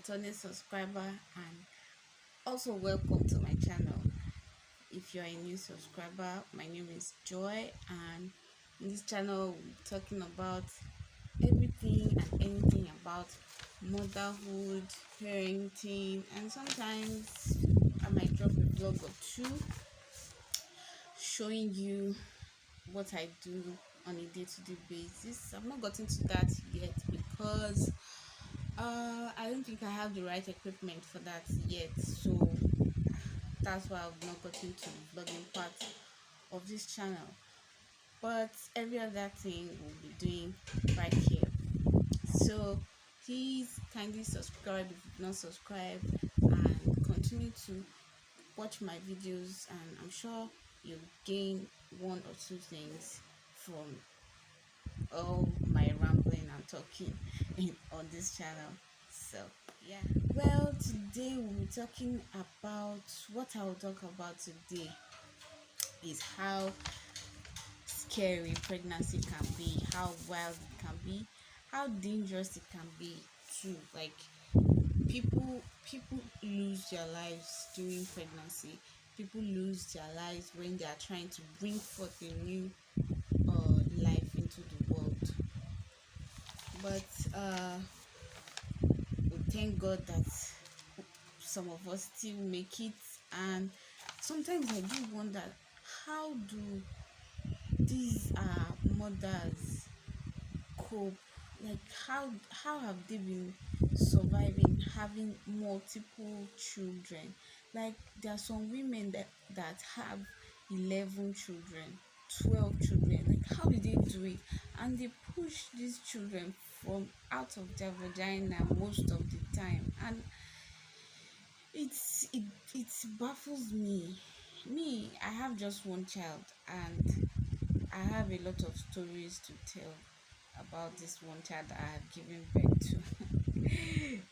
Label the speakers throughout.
Speaker 1: returning subscriber, and also welcome to my channel. If you're a new subscriber, my name is Joy, and in this channel we're talking about everything and anything about motherhood, parenting, and sometimes I might drop a vlog or two showing you what I do on a day-to-day basis. I've not gotten to that yet because I don't think I have the right equipment for that yet, so that's why I've not gotten to the vlogging part of this channel. But every other thing we'll be doing right here. So please kindly subscribe if you've not subscribed, and continue to watch my videos, and I'm sure you'll gain one or two things from all my rambling and talking on this channel. So yeah, well, today we'll be talking about what I'll talk about today is how scary pregnancy can be, how wild it can be, how dangerous it can be too. Like people lose their lives during pregnancy. People lose their lives when they are trying to bring forth a new life into the world. But we thank God that some of us still make it. And sometimes I do wonder, how do these mothers cope? Like how have they been surviving having multiple children? Like there are some women that have 11 children, 12 children. Like how do they do it? And they push these children from out of their vagina most of the time, and it baffles me. I have just one child, and I have a lot of stories to tell about this one child I have given birth to.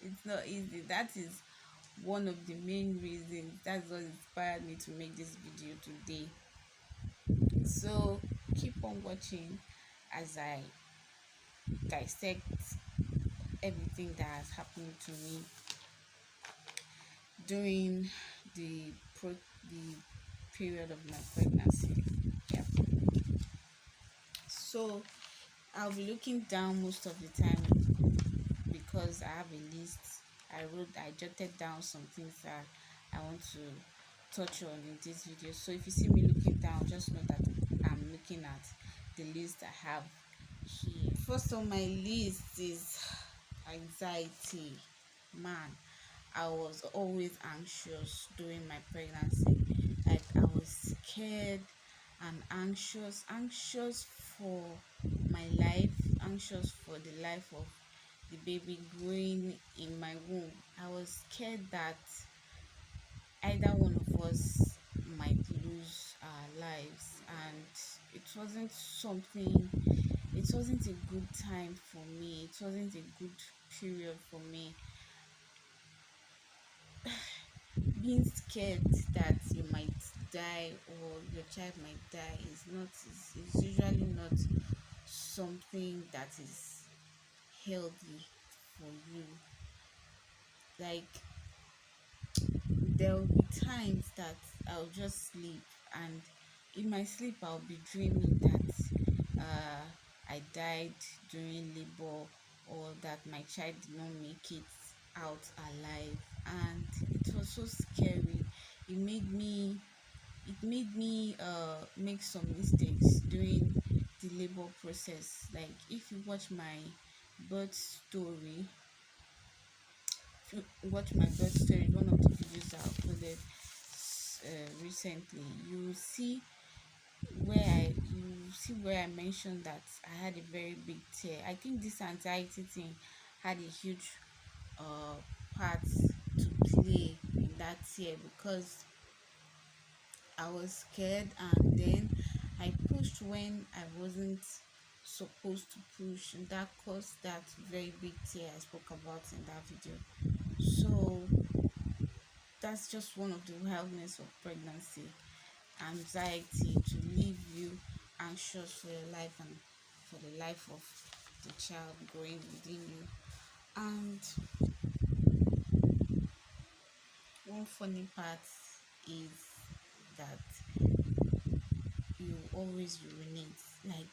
Speaker 1: It's not easy. That is one of the main reasons. That's what inspired me to make this video today. So keep on watching as I dissect everything that has happened to me during the period of my pregnancy. Yeah. So I'll be looking down most of the time because I have a list. I jotted down some things that I want to touch on in this video. So if you see me looking down, just know that I'm looking at the list I have here. First on my list is anxiety. Man, I was always anxious during my pregnancy. Like I was scared and anxious for my life, anxious for the life of the baby growing in my womb. I was scared that either one of us might lose our lives, and it wasn't a good time for me. It wasn't a good period for me. Being scared that you might die or your child might die is usually not something that is healthy for you. Like there will be times that I'll just sleep, and in my sleep I'll be dreaming that I died during labor, or that my child did not make it out alive, and it was so scary. It made me make some mistakes during the labor process. Like if you watch my birth story, one of the videos I uploaded recently, you see where I mentioned that I had a very big tear. I think this anxiety thing had a huge uh part to play in that tear, because I was scared, and then I pushed when I wasn't supposed to push, and that caused that very big tear I spoke about in that video. So that's just one of the wildness of pregnancy. Anxiety to leave you anxious for your life and for the life of the child growing within you. And funny part is that you always urinate. Like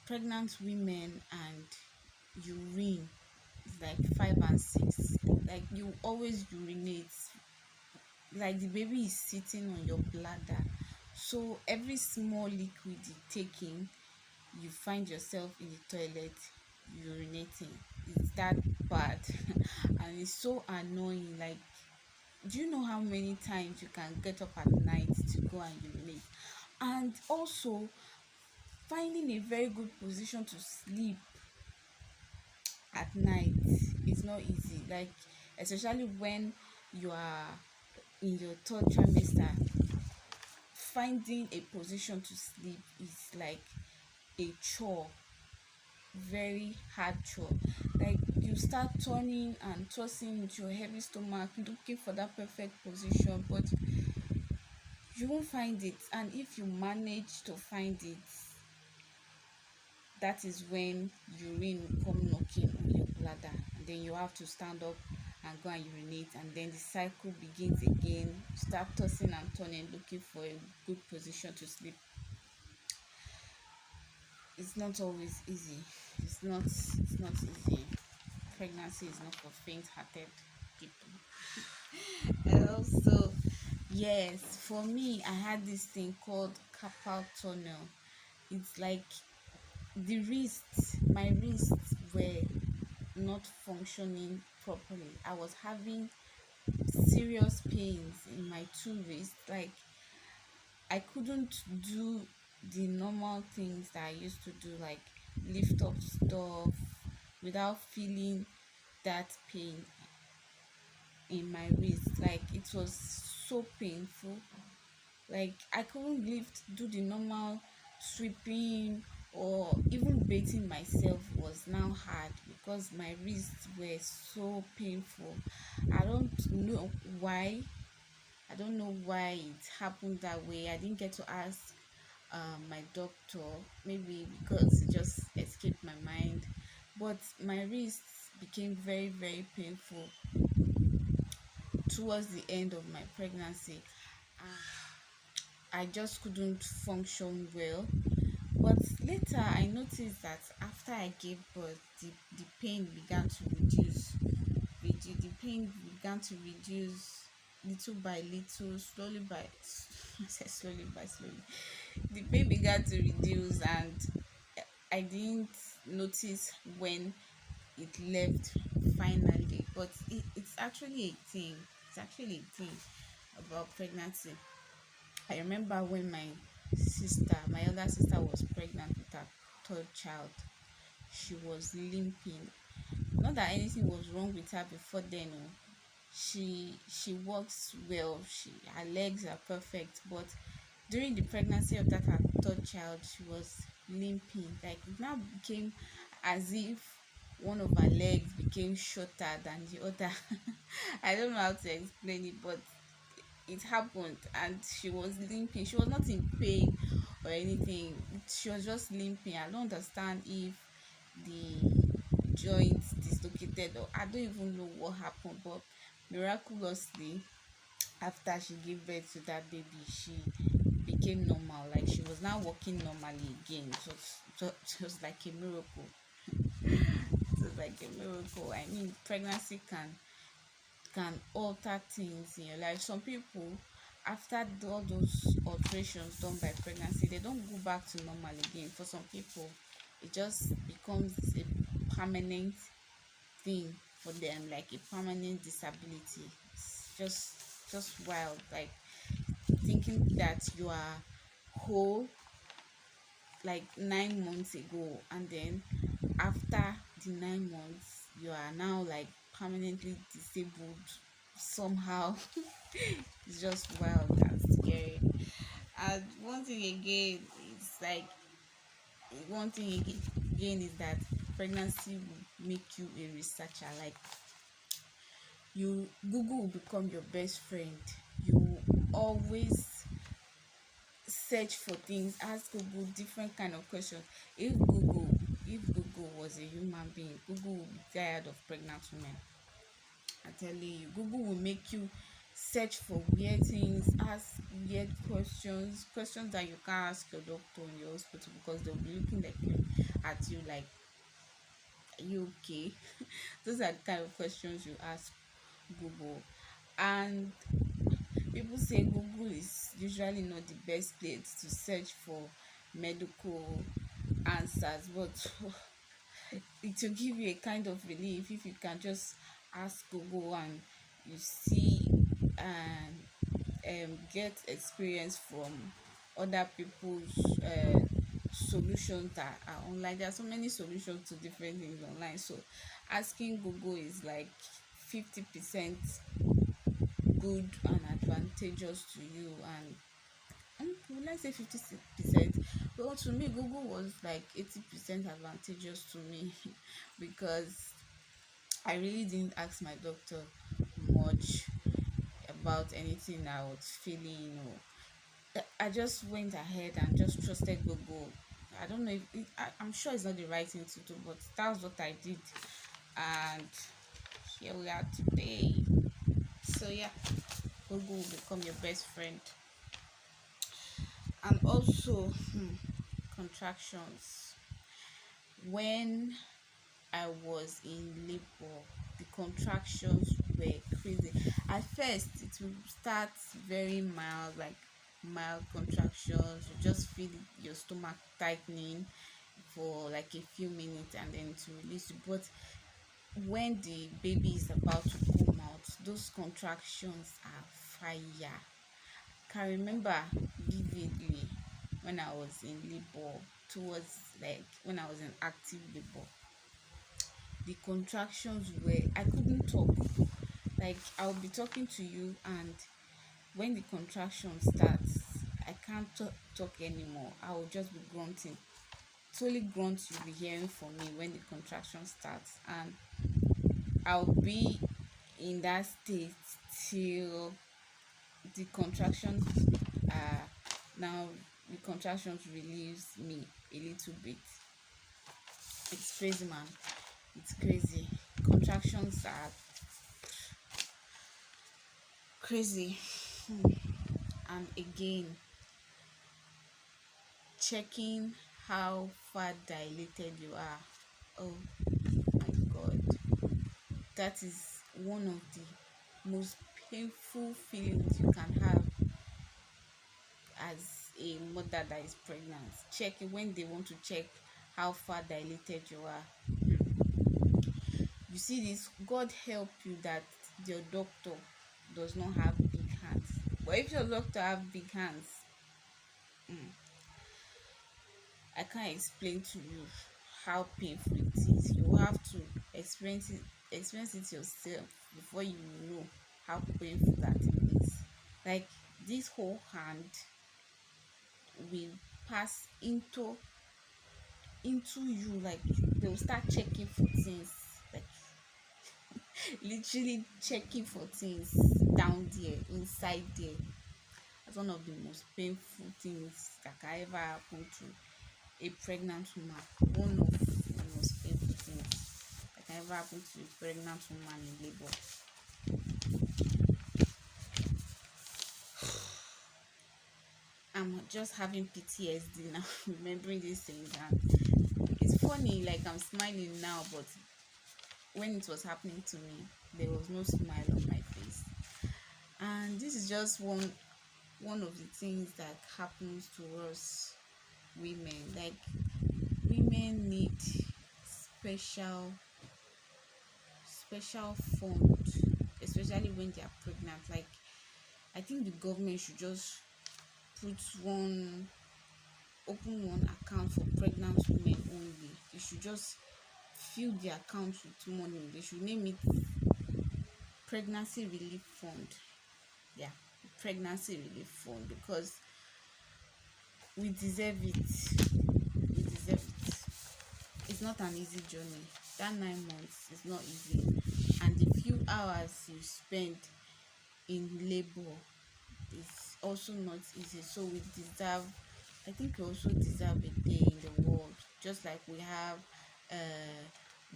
Speaker 1: pregnant women and urine is like 5 and 6. Like you always urinate. Like the baby is sitting on your bladder. So every small liquid you take in, you find yourself in the toilet urinating. It's that bad. And it's so annoying. Like, do you know how many times you can get up at night to go and urinate? And also, finding a very good position to sleep at night is not easy. Like, especially when you are in your third trimester, finding a position to sleep is like a chore, very hard chore. Like you start turning and tossing with your heavy stomach looking for that perfect position, but you won't find it. And if you manage to find it, that is when urine will come knocking on your bladder, and then you have to stand up and go and urinate, and then the cycle begins again. Start tossing and turning looking for a good position to sleep. It's not always easy. It's not easy. Pregnancy is not for faint-hearted people. And also, yes, for me, I had this thing called carpal tunnel. It's like my wrists were not functioning properly. I was having serious pains in my two wrists. Like I couldn't do the normal things that I used to do, like lift up stuff without feeling that pain in my wrist. Like it was so painful. Like I couldn't do the normal sweeping, or even bathing myself was now hard because my wrists were so painful. I don't know why. I don't know why it happened that way. I didn't get to ask my doctor. Maybe because it just escaped my mind. But my wrists became very, very painful towards the end of my pregnancy. I just couldn't function well. But later I noticed that after I gave birth, the pain began to the pain began to reduce little by little, slowly by I said slowly. The pain began to reduce, and I didn't notice when it left finally. But it's actually a thing. It's actually a thing about pregnancy. I remember when my elder sister was pregnant with her third child. She was limping. Not that anything was wrong with her before then. Oh. She walks well. Her legs are perfect. But during the pregnancy of that her third child, she was limping. Like it now became as if one of her legs became shorter than the other. I don't know how to explain it, but it happened, and she was limping. She was not in pain or anything. She was just limping. I don't understand if the joints dislocated, or I don't even know what happened, but miraculously after she gave birth to that baby, she became normal. Like she was now walking normally again. It was like a miracle. It was like a miracle. I mean, pregnancy can alter things in your life. Some people, after all those alterations done by pregnancy, they don't go back to normal again. For some people, it just becomes a permanent thing for them, like a permanent disability. It's just wild. Like thinking that you are whole like 9 months ago, and then after the 9 months you are now like permanently disabled somehow. It's just wild and scary. And one thing again is that pregnancy will make you a researcher. Like Google will become your best friend. You always search for things, ask Google different kind of questions. If Google was a human being, Google would be tired of pregnant women. I'm telling you, Google will make you search for weird things, ask weird questions, questions that you can't ask your doctor in your hospital because they'll be looking like at you like, are you okay? Those are the kind of questions you ask Google. And people say Google is usually not the best place to search for medical answers, but it will give you a kind of relief if you can just ask Google and you see and get experience from other people's solutions that are online. There are so many solutions to different things online, so asking Google is like 50% good and advantageous to you. And will I say 50%? Well, to me Google was like 80% advantageous to me because I really didn't ask my doctor much about anything I was feeling, or I just went ahead and just trusted Google. I don't know if I'm sure it's not the right thing to do, but that's what I did, and here we are today. So yeah, Google will become your best friend. And also, contractions. When I was in labor, the contractions were crazy. At first, it will start very mild, like mild contractions. You just feel your stomach tightening for like a few minutes and then to release you. But when the baby is about to come out, those contractions are fire. Can remember vividly when I was in labor, towards like when I was in active labor, the contractions were, I couldn't talk. Like I'll be talking to you, and when the contraction starts, I can't talk anymore. I will just be grunting. Totally grunt you'll be hearing from me when the contraction starts, and I'll be in that state till the contractions now the contractions relieves me a little bit. It's crazy, man. It's crazy. Contractions are crazy. And again, checking how far dilated you are. Oh my god, that is one of the most painful feelings you can have as a mother that is pregnant. Checking when they want to check how far dilated you are. You see this, God help you that your doctor does not have big hands. But if your doctor have big hands, I can't explain to you how painful it is. You have to experience it yourself before you know how painful that thing is. Like this whole hand will pass into you, like they'll start checking for things, like literally checking for things down there, inside there. That's one of the most painful things that can ever happen to a pregnant woman. One of the most painful things that can ever happen to a pregnant woman in labor. I'm just having PTSD now, remembering these things, and it's funny, like I'm smiling now, but when it was happening to me, there was no smile on my face. And this is just one of the things that happens to us women. Like women need special fund, especially when they are pregnant. Like I think the government should just put one open one account for pregnant women only. They should just fill the account with money. They should name it pregnancy relief fund. Yeah, pregnancy relief fund, because we deserve it. We deserve it. It's not an easy journey. That 9 months is not easy, and the few hours you spend in labor is also not easy. So we deserve, I think we also deserve a day in the world, just like we have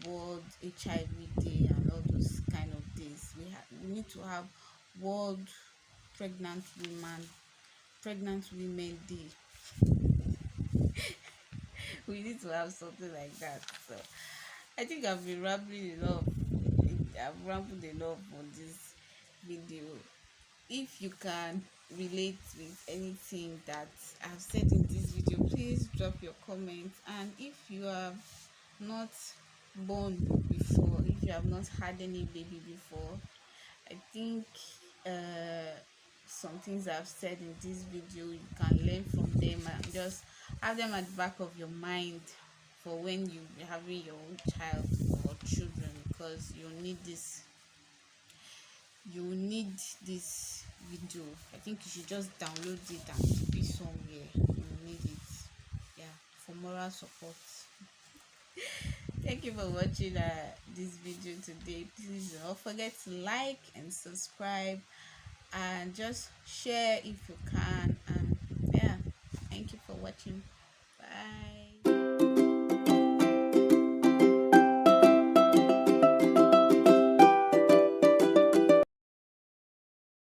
Speaker 1: World HIV Day and all those kind of days. We need to have World pregnant women day. We need to have something like that. So I think I've been rambling enough. I've rambled enough on this video. If you can relate with anything that I've said in this video, please drop your comments. And if you have not born before, if you have not had any baby before, I think some things I've said in this video, you can learn from them and just have them at the back of your mind for when you're having your own child or children, because you need this video. I think you should just download it and keep it somewhere. You need it, yeah, for moral support. Thank you for watching this video today. Please do not forget to like and subscribe, and just share if you can. And yeah, thank you for watching. Bye.